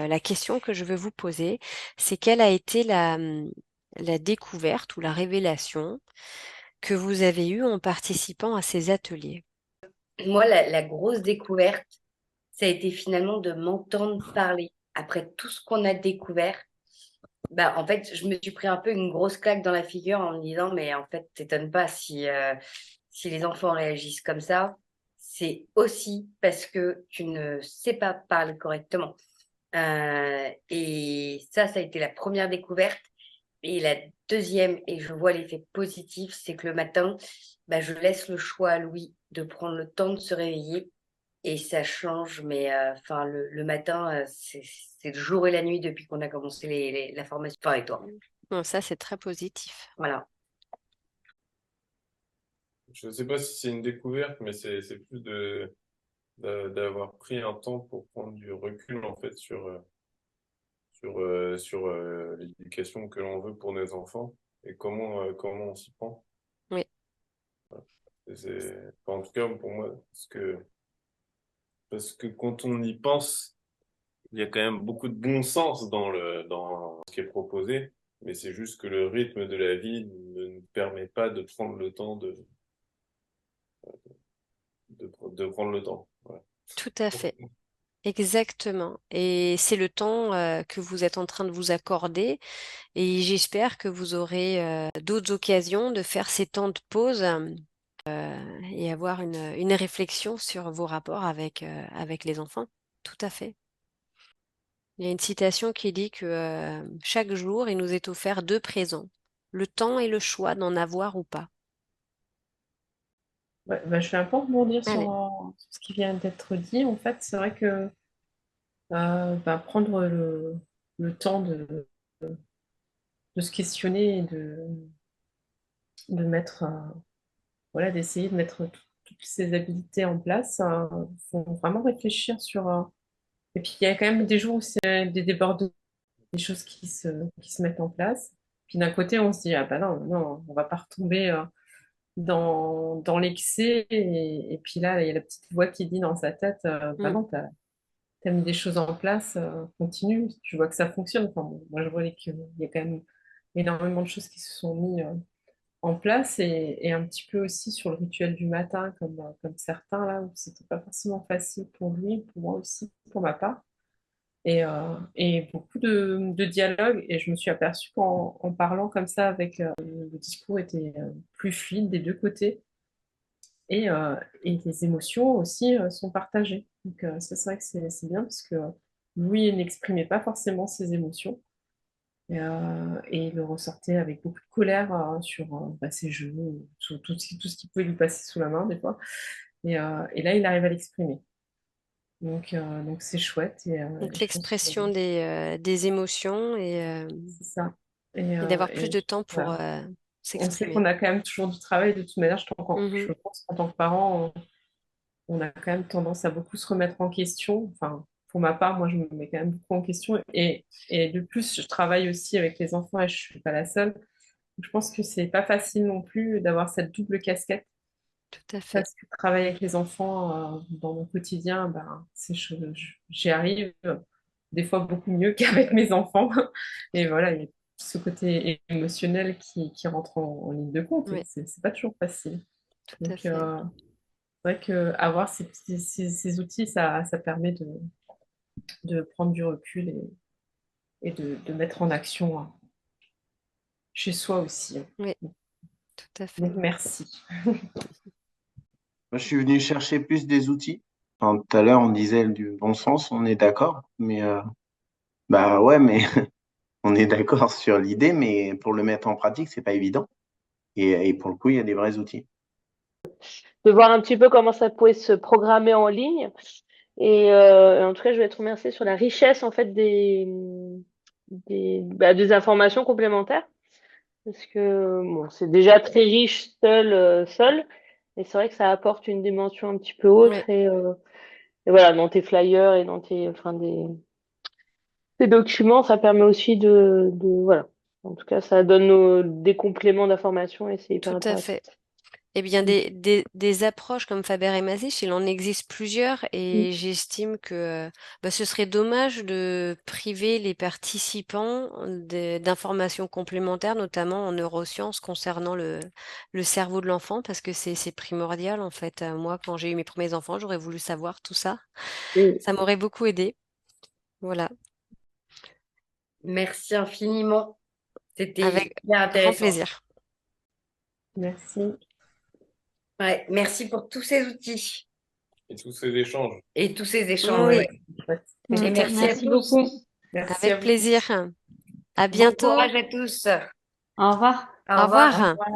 La question que je veux vous poser, c'est quelle a été la découverte ou la révélation que vous avez eue en participant à ces ateliers? Moi, la grosse découverte, ça a été finalement de m'entendre parler. Après tout ce qu'on a découvert, bah, en fait, je me suis pris un peu une grosse claque dans la figure en me disant, mais en fait, t'étonnes pas si les enfants réagissent comme ça, c'est aussi parce que tu ne sais pas parler correctement. Et ça a été la première découverte. Et la deuxième, et je vois l'effet positif, c'est que le matin, bah, je laisse le choix à Louis de prendre le temps de se réveiller et ça change. Mais enfin, le matin, c'est le jour et la nuit depuis qu'on a commencé la formation. Enfin, et toi. Bon, ça, c'est très positif. Voilà. Je ne sais pas si c'est une découverte, mais c'est plus d'avoir pris un temps pour prendre du recul en fait sur l'éducation que l'on veut pour nos enfants et comment on s'y prend. Oui, Enfin, en tout cas pour moi, parce que quand on y pense, il y a quand même beaucoup de bon sens dans ce qui est proposé, mais c'est juste que le rythme de la vie ne nous permet pas de prendre le temps de prendre le temps. Voilà. tout à fait. Exactement. Et c'est le temps que vous êtes en train de vous accorder. Et j'espère que vous aurez d'autres occasions de faire ces temps de pause et avoir une réflexion sur vos rapports avec les enfants. Tout à fait. Il y a une citation qui dit que chaque jour, il nous est offert deux présents, le temps et le choix d'en avoir ou pas. Ouais, bah, je vais un peu rebondir Allez. sur ce qui vient d'être dit. En fait, c'est vrai que bah, prendre le temps de se questionner et de mettre, voilà, d'essayer de mettre toutes ces habilités en place, faut vraiment réfléchir sur. Et puis, il y a quand même des jours où c'est des débordements, des choses qui se mettent en place. Puis d'un côté, on se dit, ah bah non, non, on va pas retomber dans l'excès. Et puis là, il y a la petite voix qui dit dans sa tête, bah Mm. non, t'as mis des choses en place, continue, tu vois que ça fonctionne. Enfin, bon, moi, je vois qu'il y a quand même énormément de choses qui se sont mises en place et un petit peu aussi sur le rituel du matin, comme certains là, où c'était pas forcément facile pour lui, pour moi aussi, pour ma part. Et beaucoup de dialogue. Et je me suis aperçue qu'en parlant comme ça, le discours était plus fluide des deux côtés. Et les émotions aussi sont partagées. Donc ça, c'est vrai que c'est bien parce que Louis n'exprimait pas forcément ses émotions. Et il le ressortait avec beaucoup de colère sur bah, ses jeux, tout ce qui pouvait lui passer sous la main des fois. Et là, il arrive à l'exprimer. Donc c'est chouette Donc je pense que l'expression des émotions c'est ça. et d'avoir plus Et de temps pour voilà. On sait qu'on s'exprimer. a quand même toujours du travail de toute manière. Mhm. Je pense qu'en tant que parent, on a quand même tendance à beaucoup se remettre en question. Enfin, pour ma part, moi, je me mets quand même beaucoup en question. Et de plus, je travaille aussi avec les enfants et je suis pas la seule. Je pense que c'est pas facile non plus d'avoir cette double casquette Tout à fait. parce que travailler avec les enfants dans mon quotidien, ben, j'y arrive des fois beaucoup mieux qu'avec mes enfants. Et voilà, il y a ce côté émotionnel qui rentre en ligne de compte et Oui, c'est pas toujours facile. tout à Donc, fait. c'est vrai qu'avoir ces outils, ça permet de prendre du recul et de mettre en action chez soi aussi. Oui, tout à Donc, fait. merci. Moi, je suis venu chercher plus des outils. Enfin, tout à l'heure, on disait du bon sens, on est d'accord. Mais bah ouais, mais on est d'accord sur l'idée, mais pour le mettre en pratique, c'est pas évident. Et pour le coup, il y a des vrais outils. De voir un petit peu comment ça pouvait se programmer en ligne. En tout cas, je voulais te remercier sur la richesse en fait des informations complémentaires. Parce que bon, c'est déjà très riche seul. Et c'est vrai que ça apporte une dimension un petit peu Oui, autre. Et voilà, dans tes flyers et dans tes documents, ça permet aussi voilà. En tout cas, ça donne des compléments d'information et c'est hyper tout à intéressant. fait. Eh bien, des approches comme Faber et Masich, il en existe plusieurs et j'estime que ce serait dommage de priver les participants d'informations complémentaires, notamment en neurosciences concernant le cerveau de l'enfant, parce que c'est primordial en fait. Moi, quand j'ai eu mes premiers enfants, j'aurais voulu savoir tout ça. Mm. Ça m'aurait beaucoup aidé. Voilà, Merci infiniment. C'était avec hyper grand intéressant. plaisir. Merci. Ouais, merci pour tous ces outils Et tous ces échanges. et tous ces échanges. Oui, Ouais. Chouette. Et merci à Merci tous. beaucoup. Merci à avec vous. plaisir. À Bon bientôt. courage à tous. Au revoir. Au Au revoir. revoir.